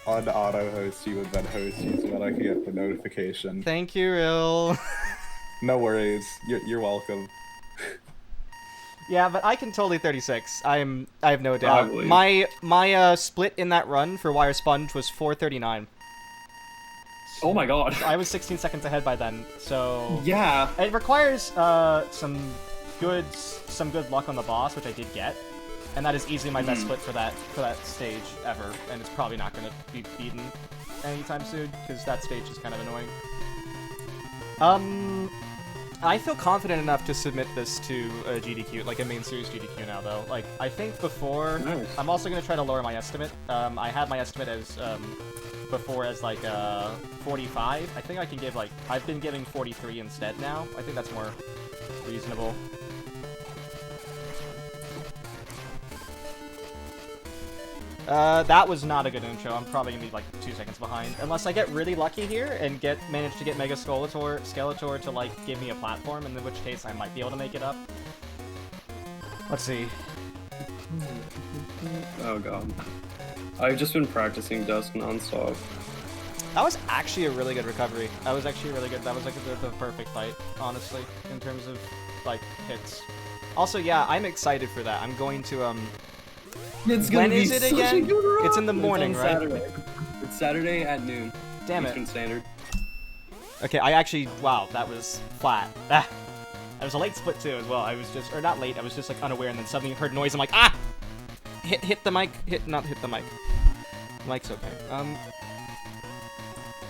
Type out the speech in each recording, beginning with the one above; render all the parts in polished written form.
un-auto host you and then host you so that I can get the notification. Thank you, Rill. No worries. You're welcome. Yeah, but I can totally 36. I have no doubt. Probably. My split in that run for Wire Sponge was 4:39. Oh my god. I was 16 seconds ahead by then, so Yeah. it requires some good luck on the boss, which I did get, and that is easily my best split for that stage ever, and it's probably not going to be beaten anytime soon because that stage is kind of annoying. I feel confident enough to submit this to a GDQ, like a main series GDQ now, though. Like, I think before... Nice. I'm also going to try to lower my estimate. I had my estimate as, before as, like, 45. I think I can give, like... I've been giving 43 instead now. I think that's more reasonable. That was not a good intro. I'm probably gonna be like 2 seconds behind. Unless I get really lucky here and manage to get Mega Skeletor to like give me a platform, in which case I might be able to make it up. Let's see. Oh god. I've just been practicing Dusk nonstop. That was actually a really good recovery. That was actually really good. That was like the perfect fight, honestly, in terms of like hits. Also, yeah, I'm excited for that. I'm going to When is it again? It's in the morning, it's right? Saturday. It's Saturday at noon. Damn it. Eastern Standard. Okay, I actually, wow, that was flat. Ah, that was a late split too as well. I was just, or not late, I was just like unaware, and then suddenly heard noise. I'm like, ah! Hit the mic. Not hit the mic. Mic's okay.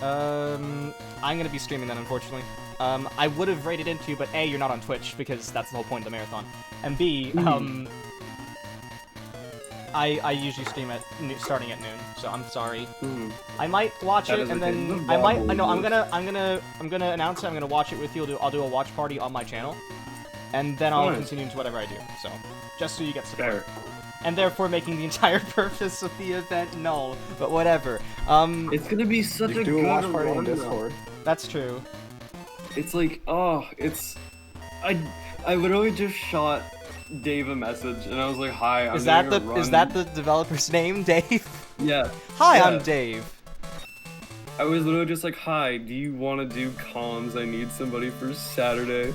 I'm gonna be streaming then, unfortunately. I would have rated into, but A, you're not on Twitch because that's the whole point of the marathon, and B, I usually stream at starting at noon, so I'm sorry. I might watch it and then I might. No, I'm gonna announce it. I'm gonna watch it with you. I'll do a watch party on my channel, and then I'll continue into whatever I do. So, just so you get support. Fair. And therefore making the entire purpose of the event null. But whatever. It's gonna be such a Do good a watch party on run, though. Discord. That's true. It's like, oh, it's... I literally just shot Dave a message, and I was like, hi, I'm Is that doing a the run. developer's name, Dave? Yeah. Hi, Yeah. I'm Dave. I was literally just like, hi, do you want to do comms? I need somebody for Saturday.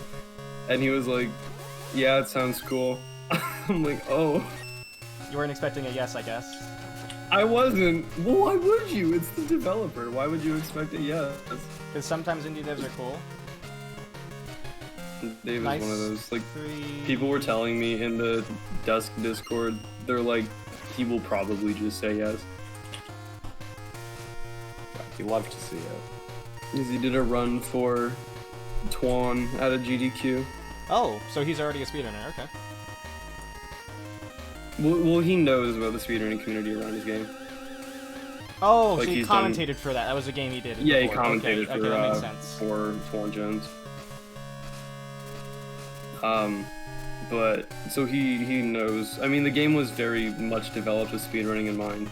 And he was like, yeah, it sounds cool. I'm like, oh. You weren't expecting a yes, I guess. I wasn't. Well, why would you? It's the developer. Why would you expect a yes? Because sometimes indie devs are cool. Dave Nice. is one of those. Like, Three... people were telling me in the Dusk Discord, they're like, he will probably just say yes. You love to see it. Because he did a run for Twan at a GDQ. Oh, so he's already a speedrunner, okay. Well, he knows about the speedrunning community around his game. Oh, Like, so he he's done- commentated for that. That was a game he did. Yeah, he before. commentated okay, for, that makes sense. for Twan Jones. But, so he knows. I mean, the game was very much developed with speedrunning in mind.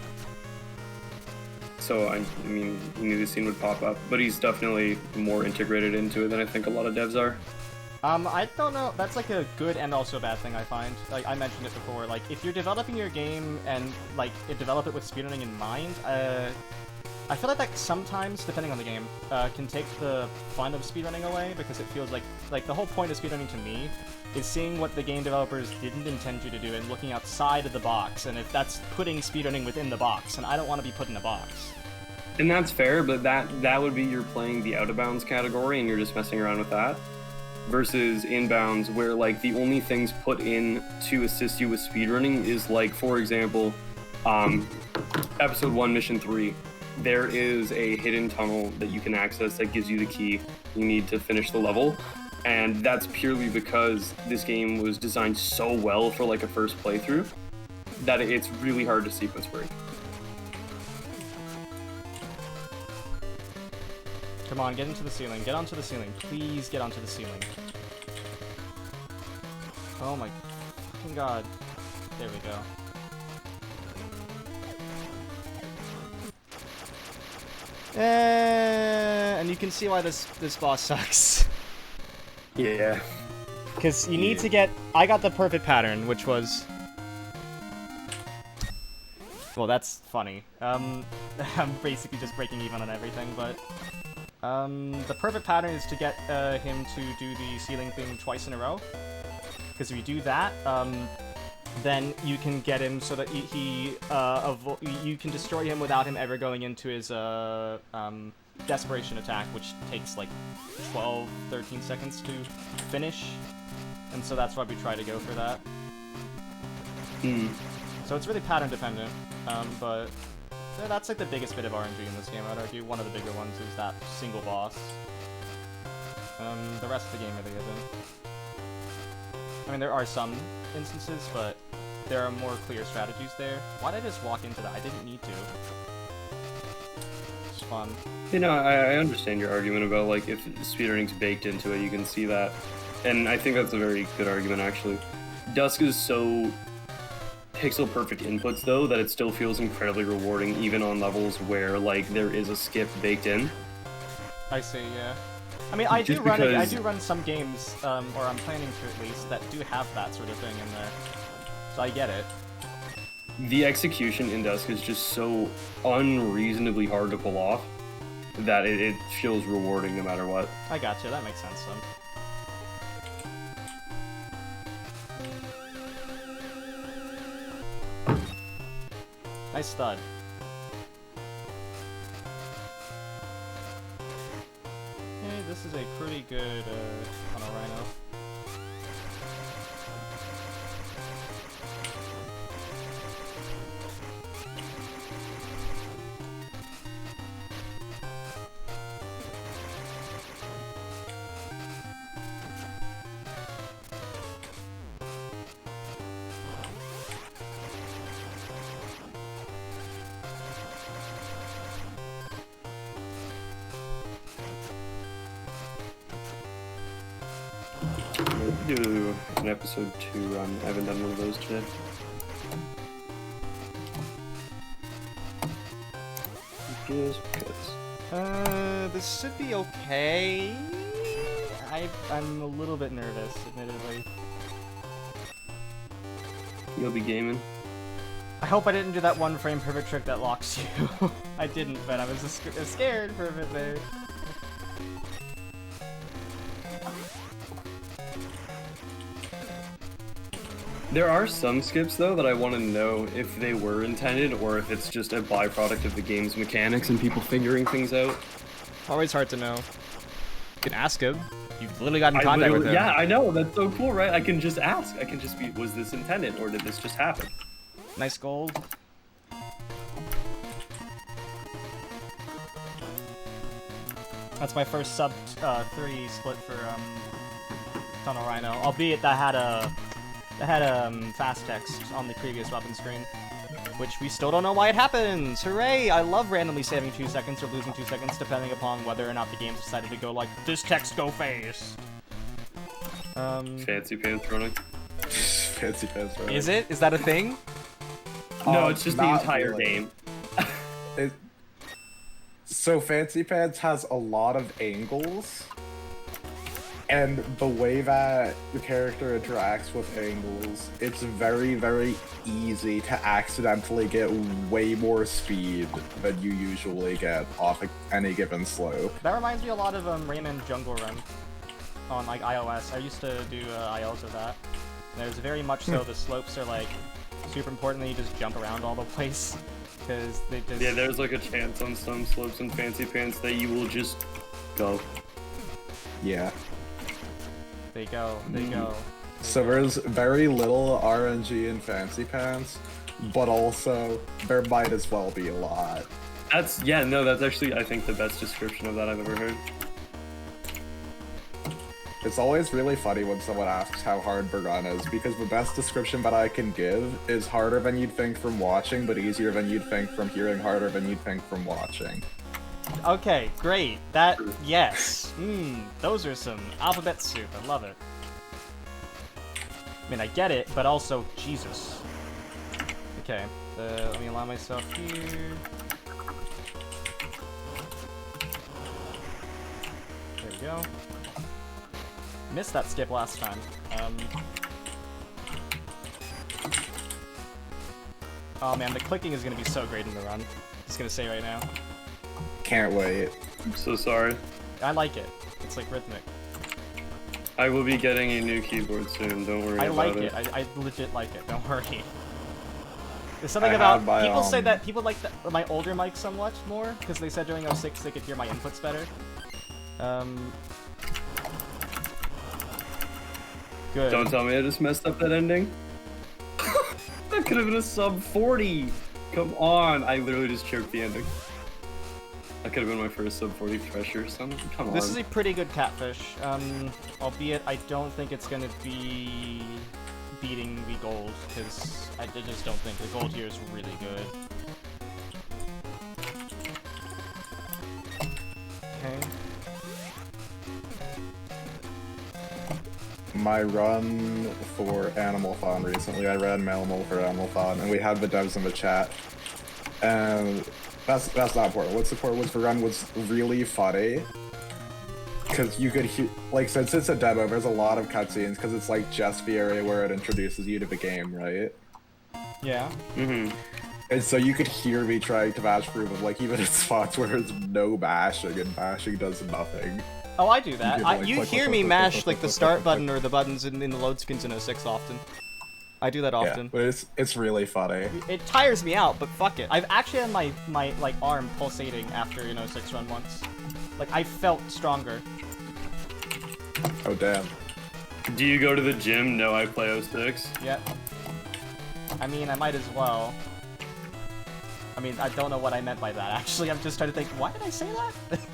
So, I mean, he knew the scene would pop up. But he's definitely more integrated into it than I think a lot of devs are. I don't know. That's like a good and also a bad thing, I find. Like, I mentioned it before. Like, if you're developing your game and, like, develop it with speedrunning in mind, I feel like that sometimes, depending on the game, can take the fun of speedrunning away, because it feels like the whole point of speedrunning to me is seeing what the game developers didn't intend you to do and looking outside of the box, and if that's putting speedrunning within the box, and I don't want to be put in a box. And that's fair, but that would be you're playing the out-of-bounds category and you're just messing around with that. Versus inbounds, where like the only things put in to assist you with speedrunning is like, for example, episode 1, mission 3. There is a hidden tunnel that you can access that gives you the key you need to finish the level. And that's purely because this game was designed so well for like a first playthrough that it's really hard to sequence break. Come on, get into the ceiling. Get onto the ceiling. Please get onto the ceiling. Oh my fucking god. There we go. And you can see why this boss sucks. Yeah. Because you need to get... I got the perfect pattern, which was... Well, that's funny. I'm basically just breaking even on everything, but... the perfect pattern is to get him to do the ceiling thing twice in a row. Because if you do that, then you can get him so that you can destroy him without him ever going into his desperation attack, which takes like 12, 13 seconds to finish. And so that's why we try to go for that. So it's really pattern dependent, but that's like the biggest bit of RNG in this game, I'd argue. One of the bigger ones is that single boss. The rest of the game really isn't. I mean, there are some instances, but there are more clear strategies there. Why did I just walk into that? I didn't need to. It's fun. You know, I understand your argument about, like, if speedrunning's baked into it, you can see that. And I think that's a very good argument, actually. Dusk is so pixel-perfect inputs, though, that it still feels incredibly rewarding, even on levels where, like, there is a skip baked in. I see, yeah. I mean, I do run some games, or I'm planning to at least, that do have that sort of thing in there. So I get it. The execution in Dusk is just so unreasonably hard to pull off that it feels rewarding no matter what. I gotcha, that makes sense then. Nice stud. Hey, this is a pretty good on a rhino. Do an episode 2 run. I haven't done one of those today. Just because. This should be okay. I'm a little bit nervous, admittedly. You'll be gaming. I hope I didn't do that one frame perfect trick that locks you. I didn't, but I was scared for a bit there. There are some skips, though, that I want to know if they were intended or if it's just a byproduct of the game's mechanics and people figuring things out. Always hard to know. You can ask him. You've literally got in contact with him. Yeah, I know. That's so cool, right? I can just ask. I can just be, was this intended or did this just happen? Nice gold. That's my first sub 3 split for Tunnel Rhino. Albeit that had fast text on the previous weapon screen, which we still don't know why it happens. Hooray! I love randomly saving 2 seconds or losing 2 seconds depending upon whether or not the game's decided to go like, this text go fast. Fancy pants running. Fancy pants running. Is it? Is that a thing? No, it's just the entire really. game. So Fancy Pants has a lot of angles, and the way that the character interacts with angles, it's very, very easy to accidentally get way more speed than you usually get off any given slope. That reminds me a lot of Rayman Jungle Run on like iOS. I used to do ILs of that. And there's very much so the slopes are like super important that you just jump around all the place. Because they just... Yeah, there's like a chance on some slopes in Fancy Pants that you will just go. Yeah. They go. So there's very little RNG in Fancy Pants, but also there might as well be a lot. That's actually, I think, the best description of that I've ever heard. It's always really funny when someone asks how hard the run is, because the best description that I can give is harder than you'd think from watching, but easier than you'd think from hearing, harder than you'd think from watching. Okay, great. That, yes. Those are some alphabet soup. I love it. I mean, I get it, but also, Jesus. Okay, let me allow myself here. There we go. Missed that skip last time. Oh man, the clicking is gonna be so great in the run. Just gonna say right now. Can't wait. I'm so sorry. I like it. It's like rhythmic. I will be getting a new keyboard soon, don't worry I about like it. it. I legit like it. Don't worry. There's something I about had my, people say that people like my older mic somewhat more because they said during 06 they could hear my inputs better. Good. Don't tell me I just messed up that ending. That could have been a sub 40. Come on, I literally just choked the ending. That could have been my first sub 40 pressure. Come on. This is a pretty good catfish. Albeit I don't think it's gonna be beating the gold because I just don't think the gold here is really good. Okay. My run for Animal Fun recently, I ran Melmo for Animal Fun, and we had the devs in the chat. And that's not important. What's important was the run was really funny. Because you could hear, like, since it's a demo, there's a lot of cutscenes, because it's like just the area where it introduces you to the game, right? Yeah. Mm-hmm. And so you could hear me trying to mash through them, like even in spots where there's no bashing, and bashing does nothing. Oh, I do that. You can, like, You click, hear click, me click, mash click, like click, the click, start click, button click. or the buttons in the load screens in 06 often. I do that often. Yeah, but it's really funny. It tires me out, but fuck it. I've actually had my like arm pulsating after 06 run once. Like I felt stronger. Oh damn. Do you go to the gym? No, I play 06. Yep. I mean, I might as well. I mean, I don't know what I meant by that. Actually, I'm just trying to think. Why did I say that?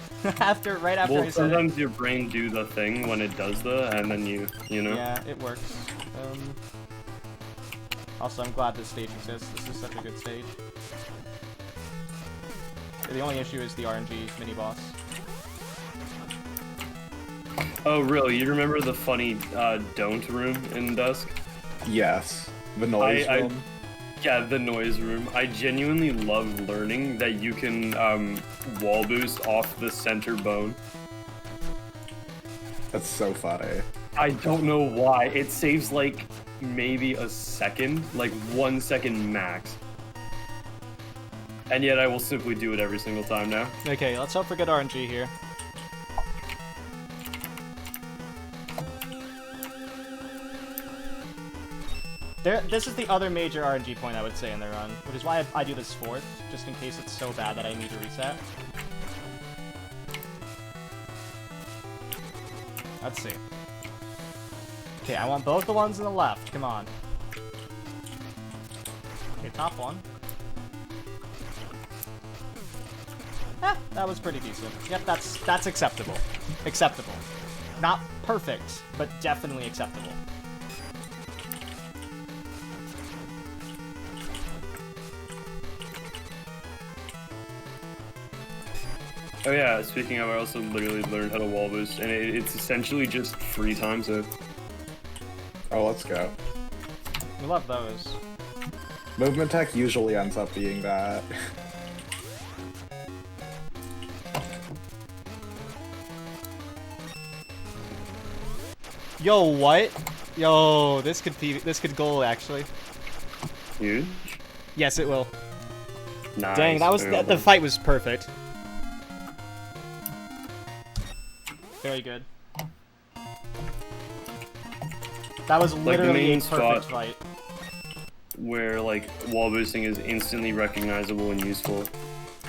right after Well, I said it. sometimes your brain do the thing when it does and then you know. Yeah, it works. Also, I'm glad this stage exists. This is such a good stage. The only issue is the RNG mini-boss. Oh, really? You remember the funny don't room in Dusk? Yes. The noise room. Yeah, the noise room. I genuinely love learning that you can wall boost off the center bone. That's so funny. I don't know why. It saves like maybe a second, like 1 second max. And yet I will simply do it every single time now. Okay, let's hope for good RNG here. This is the other major RNG point I would say in the run, which is why I do this fourth, just in case it's so bad that I need to reset. Let's see. Okay, I want both the ones on the left, come on. Okay, top one. That was pretty decent. Yep, that's acceptable. Acceptable. Not perfect, but definitely acceptable. Oh yeah, speaking of, I also literally learned how to wall boost, and it's essentially just free time to... Oh, let's go. We love those. Movement tech usually ends up being that. Yo, what? Yo, this could goal actually. Huge? Yes, it will. Nice. Dang, that was the fight was perfect. Very good. That was literally a perfect fight. Where like wall boosting is instantly recognizable and useful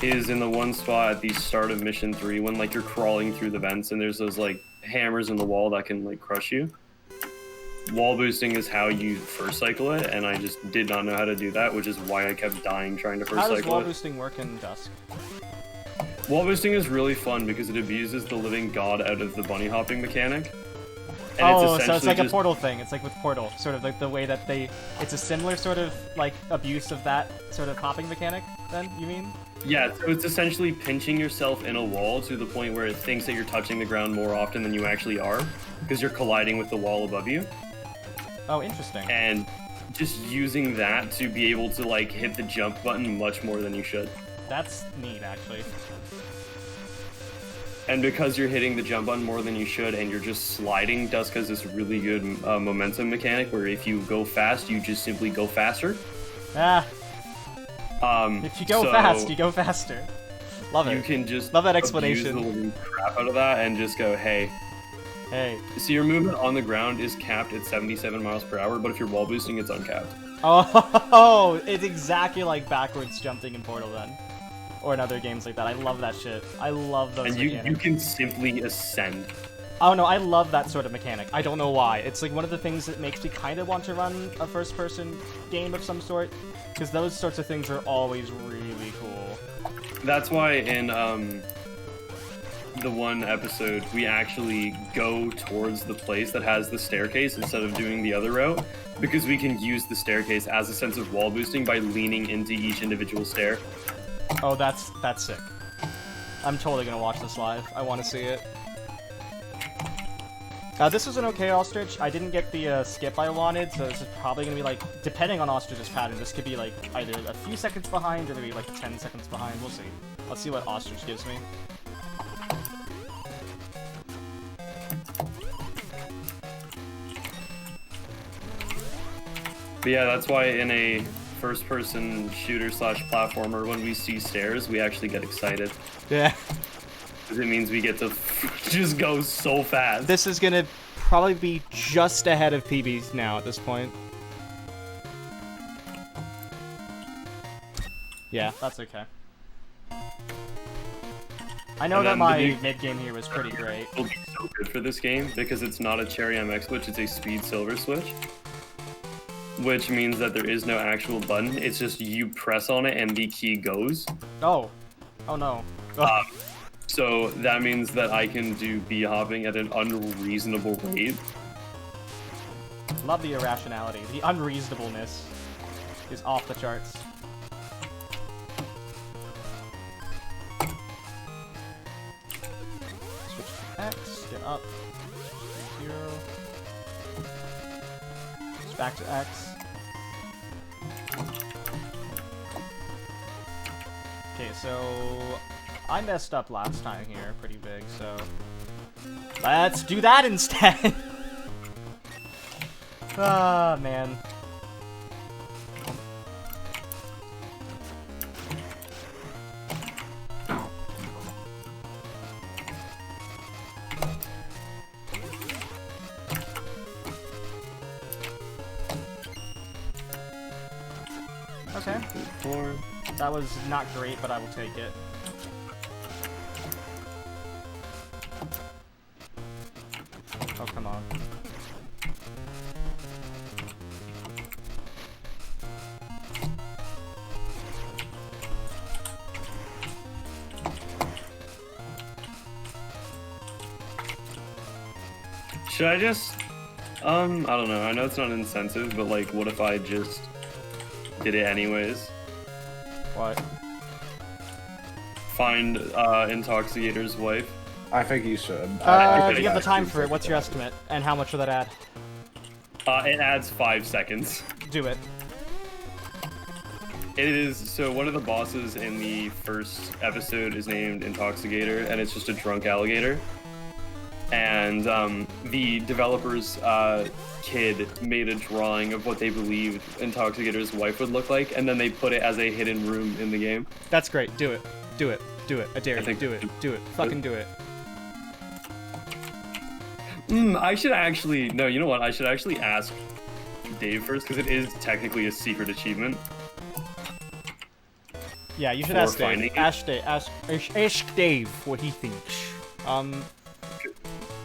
is in the one spot at the start of mission 3 when like you're crawling through the vents and there's those like hammers in the wall that can like crush you. Wall boosting is how you first cycle it, and I just did not know how to do that, which is why I kept dying trying to first cycle it. How does wall boosting work in Dusk? Wall boosting is really fun because it abuses the living god out of the bunny hopping mechanic. And so it's like a Portal thing. It's like with Portal, sort of like the way that it's a similar sort of like abuse of that sort of hopping mechanic, then, you mean? Yeah, so it's essentially pinching yourself in a wall to the point where it thinks that you're touching the ground more often than you actually are, because you're colliding with the wall above you. Oh, interesting. And just using that to be able to like hit the jump button much more than you should. That's neat, actually. And because you're hitting the jump button more than you should and you're just sliding, Dusk has this really good momentum mechanic where if you go fast, you just simply go faster. Ah. If you go fast, you go faster. Love it. You can just love that abuse explanation. the living crap out of that and just go, hey. Hey. So your movement on the ground is capped at 77 miles per hour, but if you're wall boosting, it's uncapped. Oh, it's exactly like backwards jumping in Portal then. Or in other games like that. I love that shit. I love those And mechanics. you can simply ascend. Oh no, I love that sort of mechanic. I don't know why. It's like one of the things that makes me kind of want to run a first-person game of some sort. Because those sorts of things are always really cool. That's why in the one episode, we actually go towards the place that has the staircase instead of doing the other route, because we can use the staircase as a sense of wall boosting by leaning into each individual stair. Oh, that's sick. I'm totally gonna watch this live. I want to see it. This was an okay ostrich. I didn't get the skip I wanted, so this is probably gonna be like, depending on ostrich's pattern, this could be like either a few seconds behind or maybe like 10 seconds behind. We'll see. Let's see what ostrich gives me. But yeah, that's why in a first-person shooter / platformer, when we see stairs, we actually get excited. Yeah. Because it means we get to just go so fast. This is gonna probably be just ahead of PBs now at this point. Yeah, that's okay. I know that my mid-game here was pretty great. Will be so good for this game because it's not a Cherry MX switch, it's a Speed Silver switch. Which means that there is no actual button, it's just you press on it and the key goes. Oh. Oh no. So that means that I can do bee hopping at an unreasonable rate. Love the irrationality. The unreasonableness is off the charts. Switch to X, get up. 0. Switch back to X. Okay, so I messed up last time here, pretty big, so let's do that instead. Ah, man. Okay. 4. That was not great, but I will take it. Oh, come on. Should I just... I don't know. I know it's not incentive, but like, what if I just did it anyways? What? Find Intoxicator's wife. I think you should. Do you have the time for it? What's your estimate? And how much will that add? It adds 5 seconds. Do it. It is, so one of the bosses in the first episode is named Intoxicator, and it's just a drunk alligator. And the developer's kid made a drawing of what they believed Intoxicator's wife would look like, and then they put it as a hidden room in the game. That's great. Do it. Do it. Do it. I dare you. Do it. Do it. Fucking do it. I should actually, no, you know what? I should actually ask Dave first, because it is technically a secret achievement. Yeah, you should ask Dave. Ask Dave what he thinks.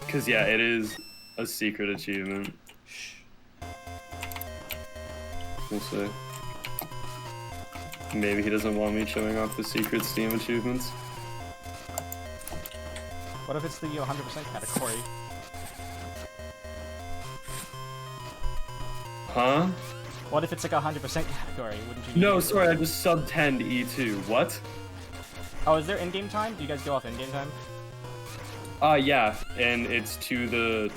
Because, yeah, it is a secret achievement. We'll see. Maybe he doesn't want me showing off the secret Steam achievements. What if it's the 100% category? Huh? What if it's like a 100% category? Wouldn't you? No, sorry, I just sub 10 to E2. What? Oh, is there in-game time? Do you guys go off in-game time? Yeah, and it's to the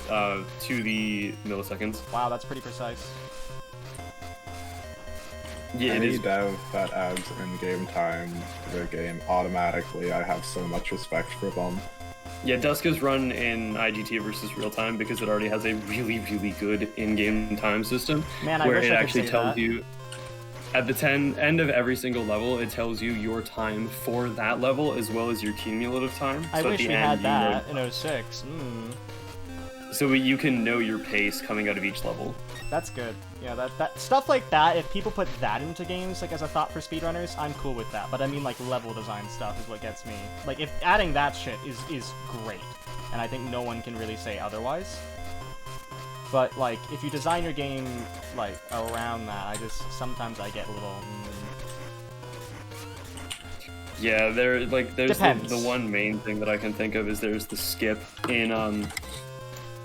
milliseconds. Wow, that's pretty precise. Yeah, it Any is. dev that adds in-game time to their game automatically, I have so much respect for them. Yeah, Dusk is run in IGT versus real time because it already has a really, really good in-game time system. Man, I where wish it I could actually say tells that. you At the end of every single level, it tells you your time for that level as well as your cumulative time. I So at wish the we end, had you that know- in 06. So you can know your pace coming out of each level. That's good. Yeah, that stuff like that, if people put that into games, like, as a thought for speedrunners, I'm cool with that. But I mean, like, level design stuff is what gets me. Like, if adding that shit is great. And I think no one can really say otherwise. But, like, if you design your game, like, around that, sometimes I get a little... Yeah, there's Depends. the one main thing that I can think of is there's the skip in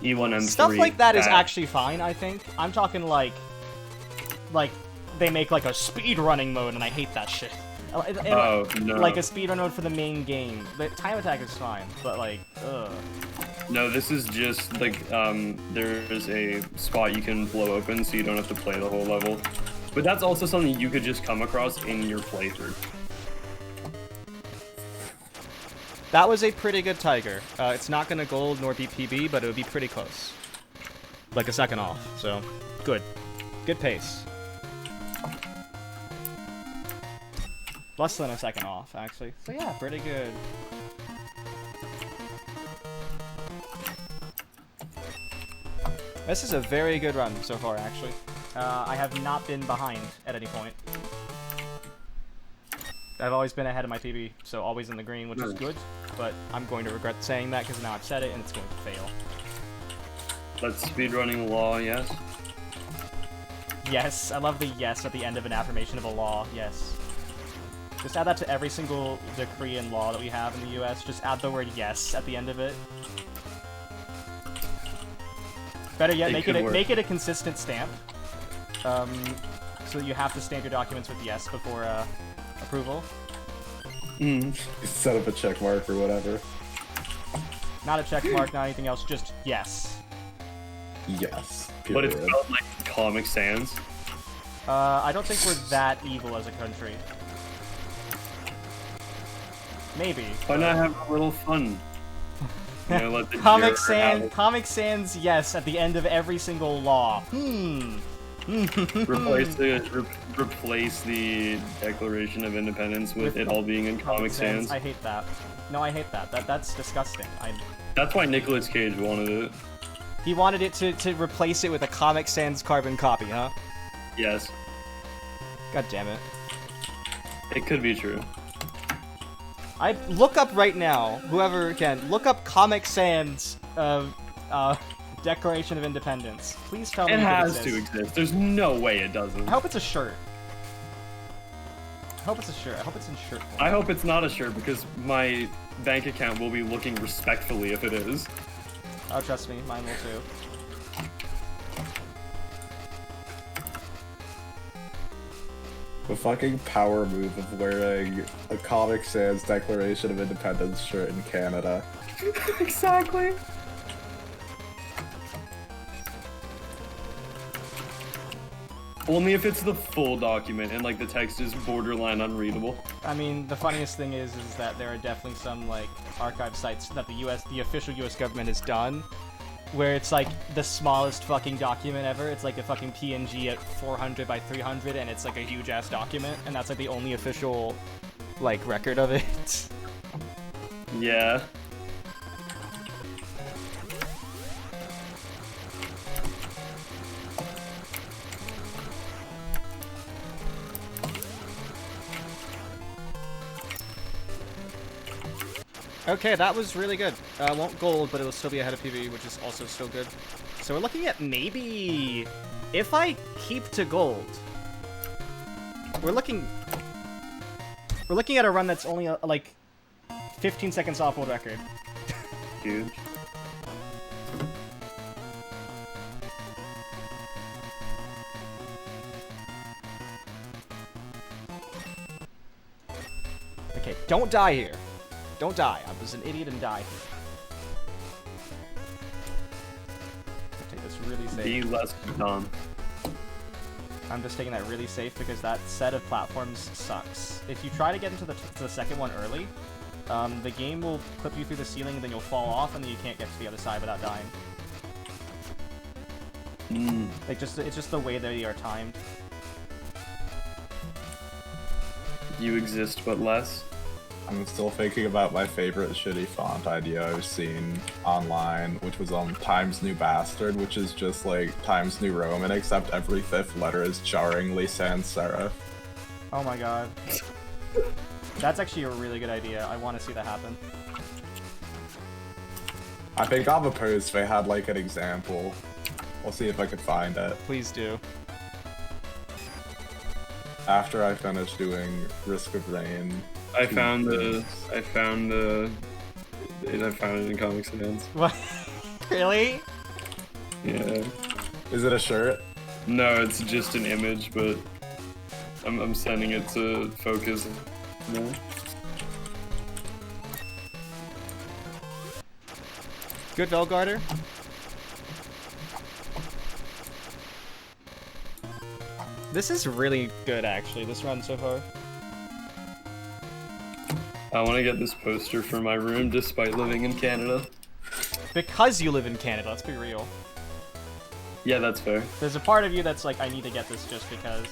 E1M3. Stuff like that is actually fine, I think. I'm talking like they make like a speedrunning mode, and I hate that shit. Oh, no. Like a speedrun mode for the main game. The time attack is fine, but like, ugh. No, this is just like there's a spot you can blow open so you don't have to play the whole level. But that's also something you could just come across in your playthrough. That was a pretty good Tiger. It's not gonna gold nor beat PB, but it would be pretty close. Like a second off, so good. Good pace. Less than a second off, actually. So yeah, pretty good. This is a very good run so far, actually. I have not been behind at any point. I've always been ahead of my PB, so always in the green, which is good. But I'm going to regret saying that because now I've said it and it's going to fail. That's speedrunning law, yes? Yes, I love the yes at the end of an affirmation of a law, yes. Just add that to every single decree and law that we have in the US. Just add the word yes at the end of it. Better yet, make it a consistent stamp. So that you have to stamp your documents with yes before approval. Set up a check mark or whatever. Not a check mark, not anything else, just yes. Yes. But it's Period. spelled like Comic Sans. I don't think we're that evil as a country. Maybe. Why not have a little fun? You know, let the Comic juror have it. Comic Sans yes at the end of every single law. Replace the Declaration of Independence with it all being in Comic Sans. I hate that. No, I hate that. That's disgusting. That's why Nicolas Cage wanted it. He wanted it to replace it with a Comic Sans carbon copy, huh? Yes. God damn it. It could be true. I look up right now, whoever can, look up Comic Sans Declaration of Independence. Please tell me It if has exists. to exist. There's no way it doesn't. I hope it's a shirt. I hope it's a shirt. I hope it's in shirt form. I hope it's not a shirt because my bank account will be looking respectfully if it is. Oh, trust me, mine will too. The fucking power move of wearing a Comic Sans Declaration of Independence shirt in Canada. Exactly. Only if it's the full document and like the text is borderline unreadable. I mean, the funniest thing is that there are definitely some like archive sites that the official US government has done, where it's like the smallest fucking document ever. It's like a fucking PNG at 400 by 300, and it's like a huge ass document, and that's like the only official like record of it. Yeah. Okay, that was really good. Won't gold, but it'll still be ahead of PB, which is also still good. So we're looking at maybe... If I keep to gold... We're looking at a run that's only, like, 15 seconds off world record. Huge. Okay, don't die here. Don't die. I was an idiot and die here. Take this really safe. Be less dumb. I'm just taking that really safe because that set of platforms sucks. If you try to get into the second one early, the game will clip you through the ceiling and then you'll fall off and then you can't get to the other side without dying. Like it's just the way they are timed. You exist, but less. I'm still thinking about my favorite shitty font idea I've seen online, which was Times New Bastard, which is just like Times New Roman, except every fifth letter is jarringly sans serif. Oh my god. That's actually a really good idea. I want to see that happen. I think on the post they had like an example. I'll see if I can find it. Please do. After I finish doing Risk of Rain. I found it in Comic Sans. What? Really? Yeah. Is it a shirt? No, it's just an image, but I'm sending it to Focus. No. Good Velgarder. This is really good, actually, this run so far. I want to get this poster for my room despite living in Canada. Because you live in Canada, let's be real. Yeah, that's fair. There's a part of you that's like, I need to get this just because.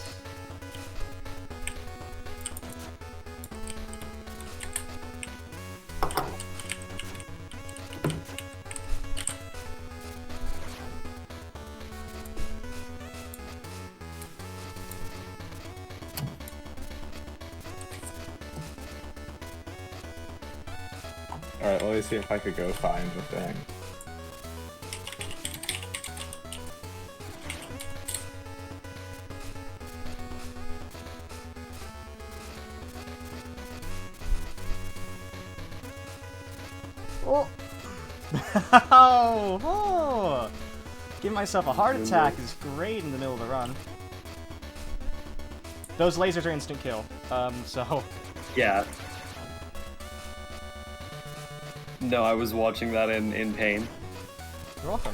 Alright, let me see if I could go find the thing. Oh! Oh! Give myself a heart attack is great in the middle of the run. Those lasers are instant kill, so... Yeah. No, I was watching that in pain. You're welcome.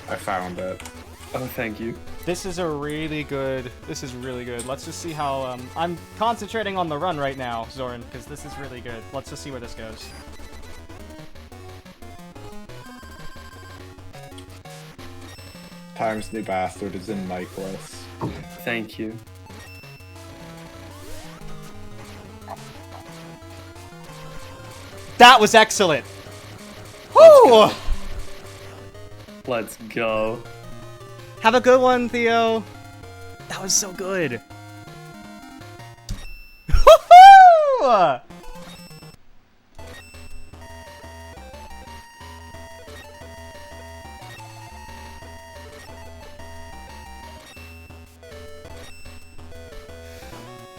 I found it. Oh, thank you. This is really good. Let's just see how, I'm concentrating on the run right now, Zoran, because this is really good. Let's just see where this goes. Times New Bastard is in Nicholas. Thank you. That was excellent! Woo! Let's go. Have a good one, Theo. That was so good. Woohoo!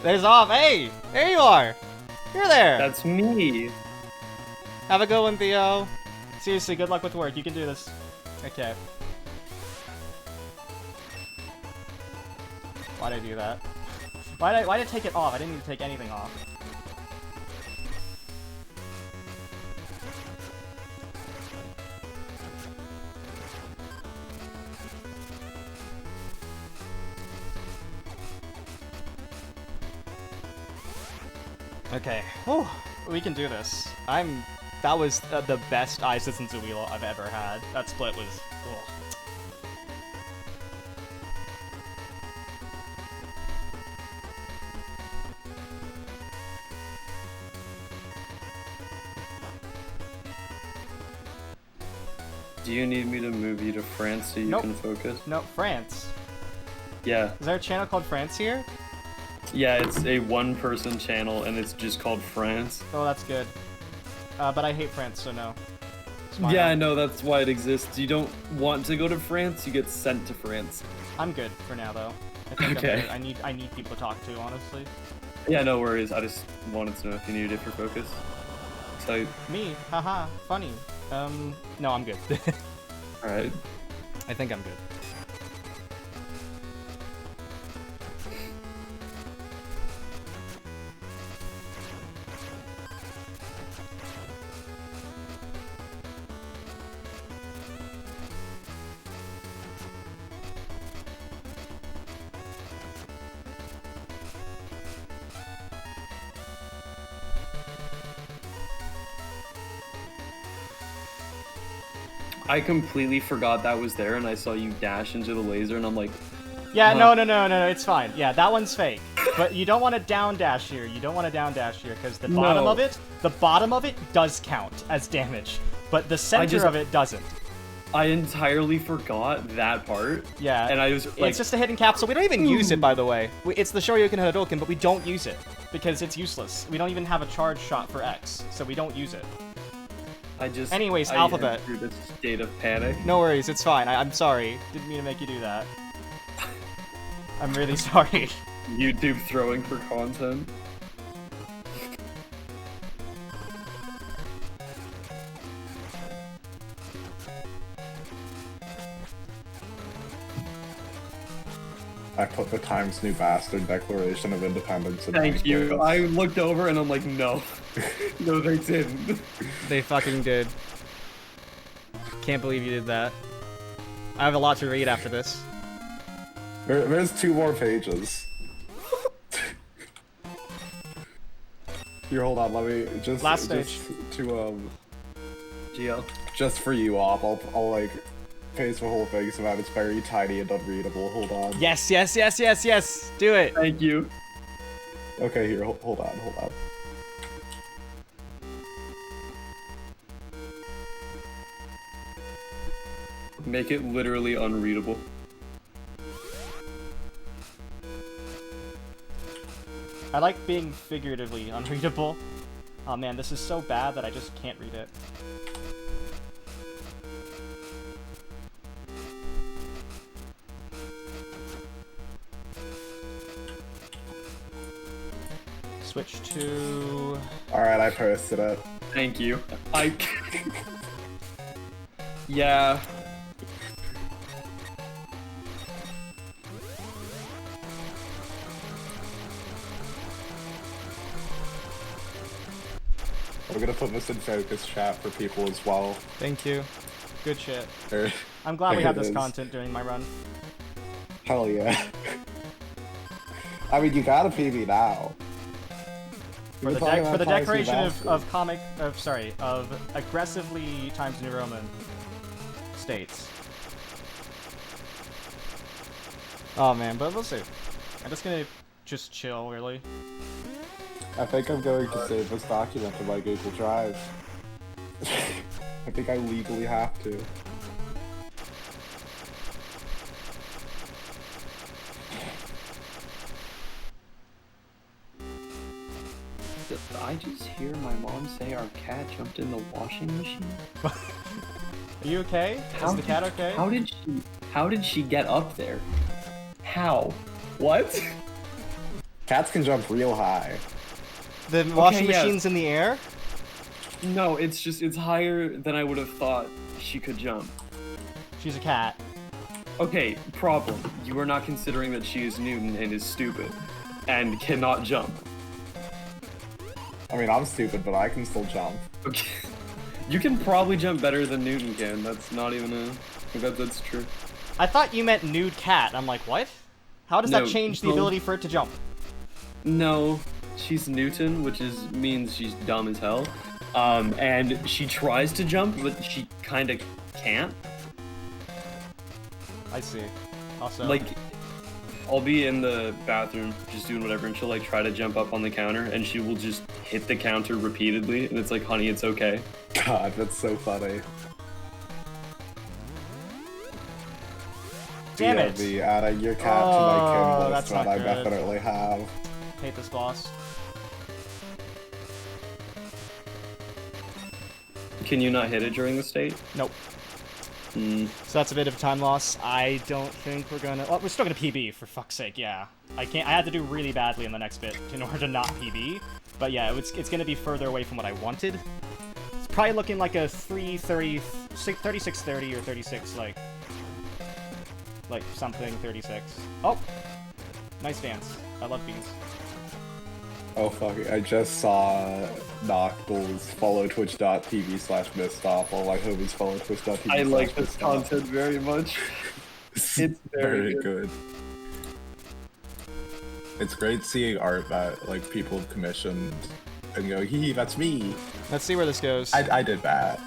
There's off. Hey, there you are. You're there. That's me. Have a good one, Theo. Seriously, good luck with work. You can do this. Okay. Why'd I do that? Why'd I take it off? I didn't need to take anything off. Okay. Whew. We can do this. That was the best Isis and Zuila I've ever had. That split was... Ugh. Do you need me to move you to France so you Nope. can focus? No, France. Yeah. Is there a channel called France here? Yeah, it's a one-person channel, and it's just called France. Oh, that's good. But I hate France, so no. Smile. Yeah, I know, that's why it exists. You don't want to go to France, you get sent to France. I'm good for now, though. I think Okay. I'm good. I need people to talk to, honestly. Yeah, no worries. I just wanted to know if you needed it for focus. So, Me? Haha, funny. No, I'm good. alright. I think I'm good. I completely forgot that was there, and I saw you dash into the laser, and I'm like, Yeah, Huh. no, it's fine. Yeah, that one's fake. But you don't want to down dash here. You don't want to down dash here because the bottom of it does count as damage, but the center of it doesn't. I entirely forgot that part. Yeah, and I was like, it's just a hidden capsule. We don't even use it, by the way. It's the Shoryuken Hadouken, but we don't use it because it's useless. We don't even have a charge shot for X, so we don't use it. Anyways, Alphabet. Through this state of panic. No worries, it's fine. I'm sorry. Didn't mean to make you do that. I'm really sorry. YouTube throwing for content. I put the Times New Bastard Declaration of Independence in Thank my you. quiz. I looked over and I'm like, no. No, they didn't. They fucking did. Can't believe you did that. I have a lot to read after this. There's 2 more pages. Here, hold on, let me just... Last stage. Just to, GL. just for you, Op, I'll like, paste the whole thing so that it's very tiny and unreadable. Hold on. Yes, yes, yes, yes, yes! Do it! Thank you. Okay, here, hold on. Make it literally unreadable. I like being figuratively unreadable. Oh man, this is so bad that I just can't read it. Switch to... Alright, I posted it. Thank you. Yeah. I'm gonna put this in focus chat for people as well. Thank you. Good shit. There- I'm glad we there have it this is. content during my run. Hell yeah. I mean, you gotta PB now. For the, for the declaration of aggressively Times New Roman states. Oh man, but we'll see. I'm just gonna chill, really. I think I'm going to save this document to my Google Drive. I think I legally have to. Did I just hear my mom say our cat jumped in the washing machine? Are you okay? Is the cat okay? How did she get up there? How? What? Cats can jump real high. The washing yes. machine's in the air? No, it's higher than I would have thought she could jump. She's a cat. Okay, problem. You are not considering that she is Newton and is stupid and cannot jump. I mean, I'm stupid, but I can still jump. Okay. You can probably jump better than Newton can. That's not even that's true. I thought you meant nude cat. I'm like, what? How does that No, change the well- ability for it to jump? No, she's Newton, which means she's dumb as hell. And she tries to jump, but she kind of can't. I see. Also, Like, I'll be in the bathroom just doing whatever, and she'll like try to jump up on the counter, and she will just hit the counter repeatedly, and it's like, honey, it's okay. God, that's so funny. damn Yeah, it! the adding your cat to my Oh, kin that's list that not I good. definitely have. Hate this boss. Can you not hit it during the state? Nope. Hmm. So that's a bit of time loss. I don't think we're gonna... Oh, we're still gonna PB, for fuck's sake, yeah. I had to do really badly in the next bit in order to not PB. But yeah, it's gonna be further away from what I wanted. It's probably looking like a 3630 or 36, like something 36. Oh! Nice dance. I love beans. Oh fuck it, I just saw Noctles follow twitch.tv/misstop while my homies follow twitch.tv/misstop. I like this content very much. It's very good. It's great seeing art that like people have commissioned and go, hee, that's me. Let's see where this goes. I did that.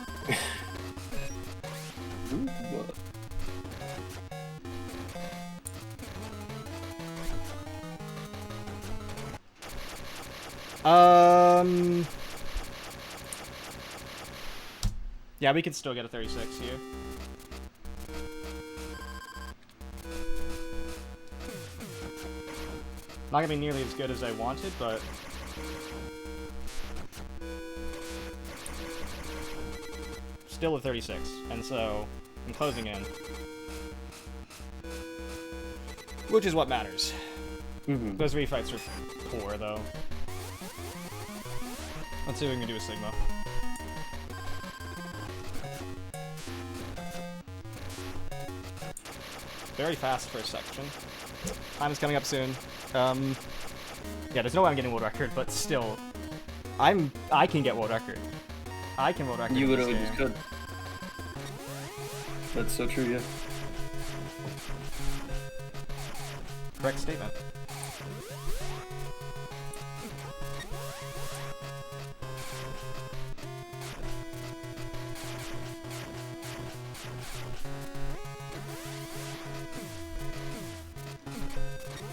Yeah, we can still get a 36 here. Not gonna be nearly as good as I wanted, but... Still a 36, and so I'm closing in. Which is what matters. Those refights are poor, though. Let's see if we can do a Sigma. Very fast first section. Time is coming up soon. Yeah, there's no way I'm getting world record, but still, I can get world record. I can world record. You in this literally game. just could. That's so true, yeah. Correct statement.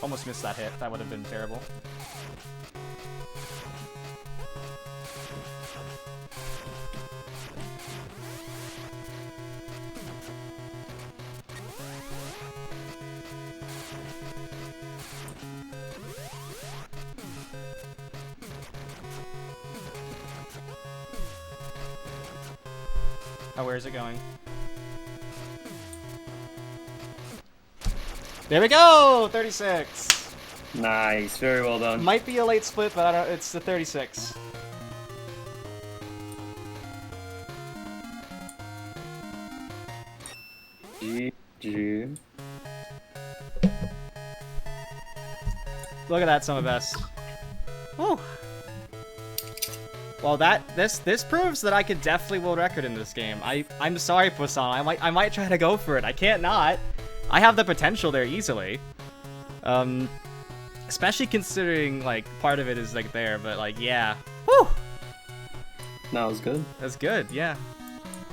Almost missed that hit. That would have been terrible. Oh, where is it going? There we go! 36! Nice, very well done. Might be a late split, but I don't, it's the 36. GG. Look at that, some of us. Whew. Well, this proves that I could definitely world record in this game. I'm sorry, Poisson. I might try to go for it. I can't not. I have the potential there easily. Especially considering like part of it is like there, but like yeah. Whew. That was good. That's good. Yeah.